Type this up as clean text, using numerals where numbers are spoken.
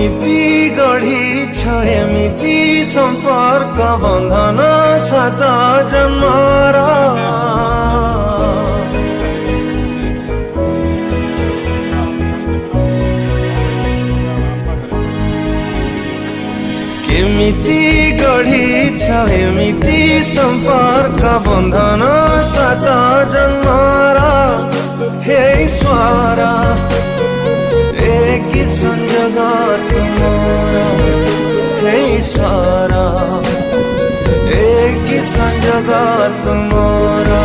केमिति गढ़िछ एमिति संपर्क बंधन सात जन्मर केमिति गढ़िछ एमिति संपर्क बंधन सात जन्मर हे ईश्वर एक संजोग तुमर हे ईश्वर एक संजोग तुमर